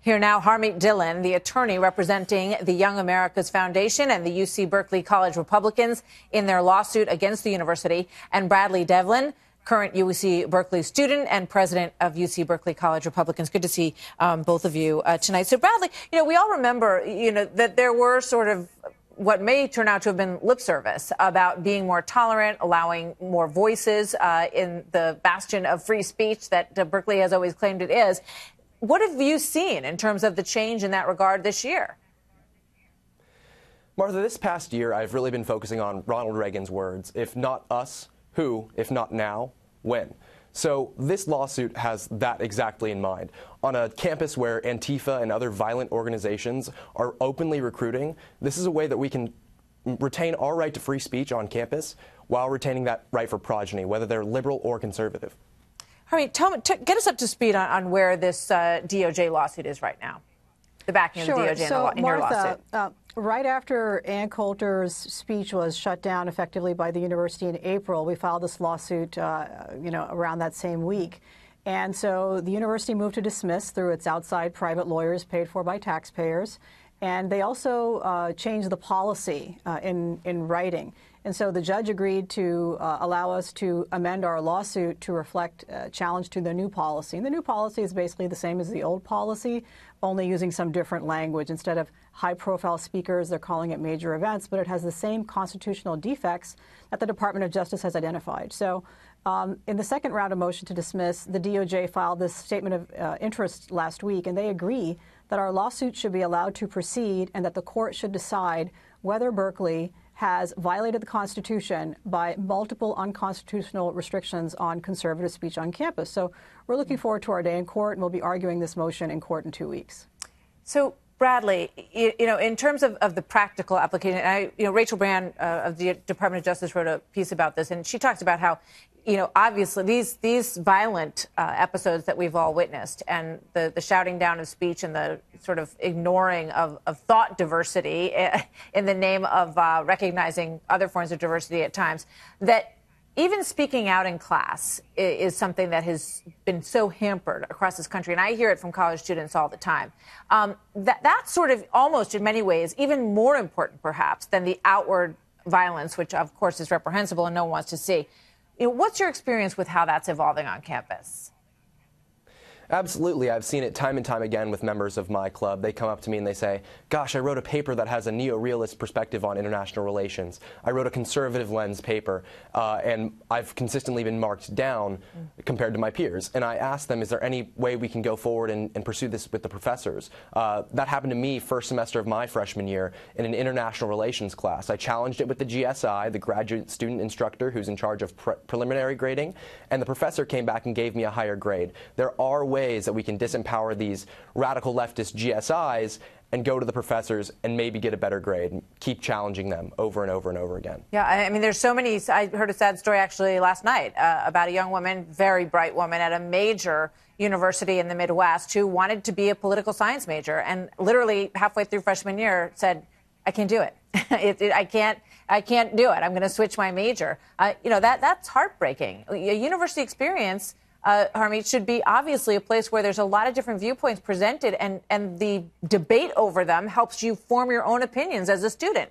Here now, Harmeet Dillon, the attorney representing the Young America's Foundation and the UC Berkeley College Republicans in their lawsuit against the university, and Bradley Devlin, current UC Berkeley student and president of UC Berkeley College Republicans. Good to see both of you tonight. So, Bradley, we all remember, that there were sort of what may turn out to have been lip service about being more tolerant, allowing more voices in the bastion of free speech that Berkeley has always claimed it is. What have you seen in terms of the change in that regard this year? Martha, this past year, I've really been focusing on Ronald Reagan's words, if not us, who? If not now, when? So this lawsuit has that exactly in mind. On a campus where Antifa and other violent organizations are openly recruiting, this is a way that we can retain our right to free speech on campus while retaining that right for progeny, whether they're liberal or conservative. Harmeet, get us up to speed on where this DOJ lawsuit is right now, the backing of the DOJ in your lawsuit. Right after Ann Coulter's speech was shut down effectively by the university in April, we filed this lawsuit, around that same week. And so the university moved to dismiss through its outside private lawyers paid for by taxpayers. And they also changed the policy in writing. And so the judge agreed to allow us to amend our lawsuit to reflect challenge to the new policy. And the new policy is basically the same as the old policy, only using some different language. Instead of high-profile speakers, they're calling it major events, but it has the same constitutional defects that the Department of Justice has identified. So in the second round of motion to dismiss, the DOJ filed this statement of interest last week, and they agree that our lawsuit should be allowed to proceed and that the court should decide whether Berkeley has violated the Constitution by multiple unconstitutional restrictions on conservative speech on campus. So we're looking forward to our day in court, and we'll be arguing this motion in court in 2 weeks. So, Bradley, in terms of the practical application, Rachel Brand of the Department of Justice wrote a piece about this, and she talks about how, obviously these violent episodes that we've all witnessed and the shouting down of speech and the sort of ignoring of thought diversity in the name of recognizing other forms of diversity at times, that even speaking out in class is something that has been so hampered across this country. And I hear it from college students all the time. That's sort of almost in many ways even more important, perhaps, than the outward violence, which, of course, is reprehensible and no one wants to see. What's your experience with how that's evolving on campus? Absolutely. I've seen it time and time again with members of my club. They come up to me and they say, gosh, I wrote a paper that has a neo-realist perspective on international relations. I wrote a conservative lens paper, and I've consistently been marked down compared to my peers. And I asked them, is there any way we can go forward and pursue this with the professors? That happened to me first semester of my freshman year in an international relations class. I challenged it with the GSI, the graduate student instructor who's in charge of preliminary grading, and the professor came back and gave me a higher grade. There are ways that we can disempower these radical leftist GSIs and go to the professors and maybe get a better grade and keep challenging them over and over and over again. Yeah, I mean, there's so many. I heard a sad story actually last night about a young woman, very bright woman at a major university in the Midwest who wanted to be a political science major and literally halfway through freshman year said, I can't do it. I can't do it. I'm going to switch my major. That's heartbreaking. A university experience, Harmeet, should be obviously a place where there's a lot of different viewpoints presented, and the debate over them helps you form your own opinions as a student.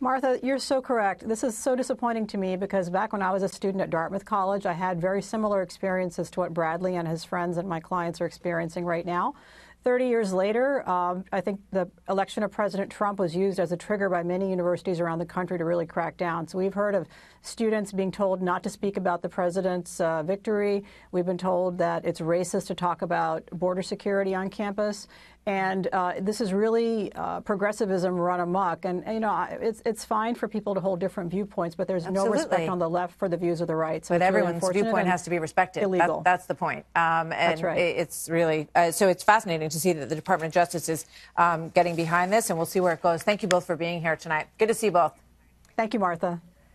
Martha, you're so correct. This is so disappointing to me because back when I was a student at Dartmouth College, I had very similar experiences to what Bradley and his friends and my clients are experiencing right now. 30 years later, I think the election of President Trump was used as a trigger by many universities around the country to really crack down. So we've heard of students being told not to speak about the president's victory. We've been told that it's racist to talk about border security on campus. And this is really progressivism run amok. And, it's fine for people to hold different viewpoints, but there's no respect on the left for the views of the right. So but everyone's viewpoint has to be respected. Illegal. That's the point. And that's right. It's really so it's fascinating to see that the Department of Justice is getting behind this, and we'll see where it goes. Thank you both for being here tonight. Good to see you both. Thank you, Martha.